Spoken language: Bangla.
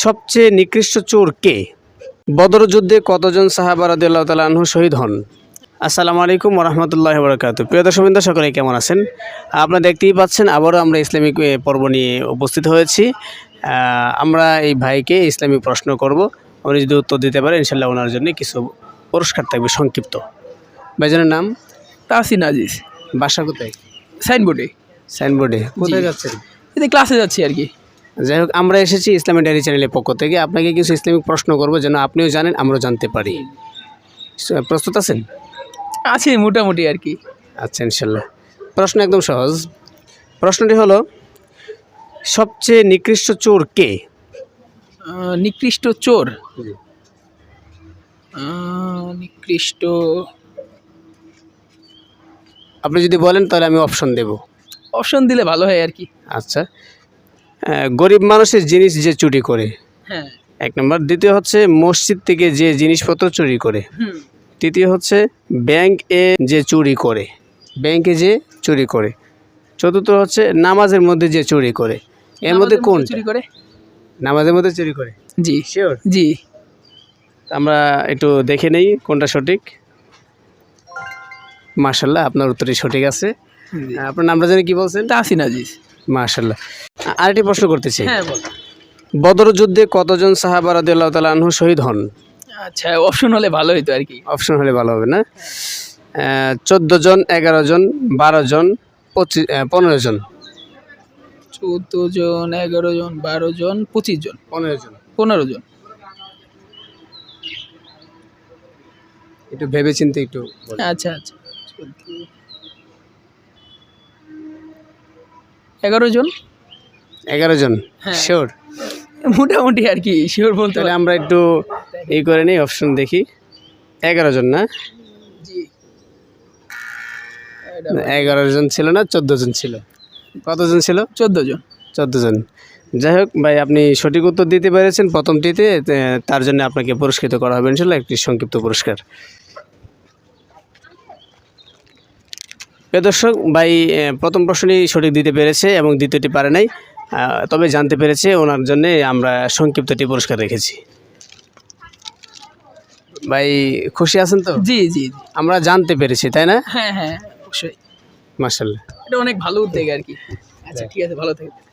সবচেয়ে নিকৃষ্ট চোর কে? বদর যুদ্ধে কতজন সাহাবা রাদিয়াল্লাহু তাআলা আনহু শহীদ হন? আসসালামু আলাইকুম ওয়া রাহমাতুল্লাহি ওয়া বারাকাতুহু। প্রিয় দর্শকবৃন্দ, সকলে কেমন আছেন? আপনারা দেখতেই পাচ্ছেন আবারও আমরা ইসলামিক পর্ব নিয়ে উপস্থিত হয়েছি। আমরা এই ভাইকে ইসলামিক প্রশ্ন করব। উনি যদি উত্তর দিতে পারে ইনশাআল্লাহ ওনার জন্য কিছু পুরস্কার থাকবে সংক্ষিপ্ত। ভাইজানের নাম? তাহসিন আজিজ। বাসা কোথায়? সাইনবোর্ডে। সাইনবোর্ডে। কোথায় যাচ্ছেন? এই ক্লাসে যাচ্ছি আর কি। যাই হোক, আমরা এসেছি ইসলামিক ডায়েরি চ্যানেলের পক্ষ থেকে আপনাকে কিছু ইসলামিক প্রশ্ন করব যেন আপনিও জানেন আমরাও জানতে পারি। প্রস্তুত আছেন? আছে মোটামুটি আর কি। আচ্ছা, ইনশাল্লাহ। প্রশ্ন একদম সহজ। প্রশ্নটি হলো, সবচেয়ে নিকৃষ্ট চোর কে? নিকৃষ্ট চোর। নিকৃষ্ট, আপনি যদি বলেন তাহলে আমি অপশন দেব। অপশন দিলে ভালো হয় আর কি। আচ্ছা, গরিব মানুষের জিনিস যে চুরি করে, হ্যাঁ। এক নম্বর। দ্বিতীয় হচ্ছে মসজিদ থেকে যে জিনিসপত্র চুরি করে। তৃতীয় হচ্ছে ব্যাংকে যে চুরি করে, ব্যাংকে যে চুরি করে। চতুর্থ হচ্ছে নামাজের মধ্যে যে চুরি করে। এর মধ্যে কোন চুরি করে? নামাজের মধ্যে চুরি করে? জি শিওর? জি। আমরা একটু দেখে নেই কোনটা সঠিক। মাশাআল্লাহ, আপনার উত্তরই সঠিক আছে। আপনার নামটা জানি কি বলছেন? তাহসিন আজিজ। মাশাআল্লাহ। আরেকটি প্রশ্ন করতে চাই। হ্যাঁ বল। বদর যুদ্ধে কতজন সাহাবা রাদিয়াল্লাহু তাআলা আনহু শহীদ হন? আচ্ছা, অপশন হলে ভালো হতো আর কি। অপশন হলে ভালো হবে না? 14 জন, 11 জন, 12 জন, 15 জন। 14 জন, 11 জন, 12 জন, 25 জন, 15 জন। 15 জন। একটু ভেবে চিন্তে একটু বলুন। আচ্ছা আচ্ছা, 11 জন। 11 জন। হ্যাঁ। শিওর? মোটামুটি আর কি, শিওর বলতে তাহলে আমরা একটু এই করে নিই, অপশন দেখি। 11 জন না? জি। 11 জন ছিল না, 14 জন ছিল। কতজন ছিল? 14 জন। 14 জন। যাই হোক ভাই, আপনি সঠিক উত্তর দিতে পেরেছেন প্রথমটিতে, তার জন্য আপনাকে পুরস্কৃত করা হবে ইনশাআল্লাহ একটি সংক্ষিপ্ত পুরস্কার। প্রিয় দর্শক, ভাই প্রথম প্রশ্নই সঠিক দিতে পেরেছে এবং দ্বিতীয়টি পারে নাই, তবে জানতে পেরেছে। ওনার জন্যে আমরা সংক্ষিপ্তটি পুরস্কার রেখেছি। ভাই খুশি আছেন তো? জি জি। আমরা জানতে পেরেছি, তাই না? হ্যাঁ হ্যাঁ, অবশ্যই। মাশাআল্লাহ। এটা অনেক ভালো উদ্যোগ আর কি। আচ্ছা ঠিক আছে, ভালো থাকবেন।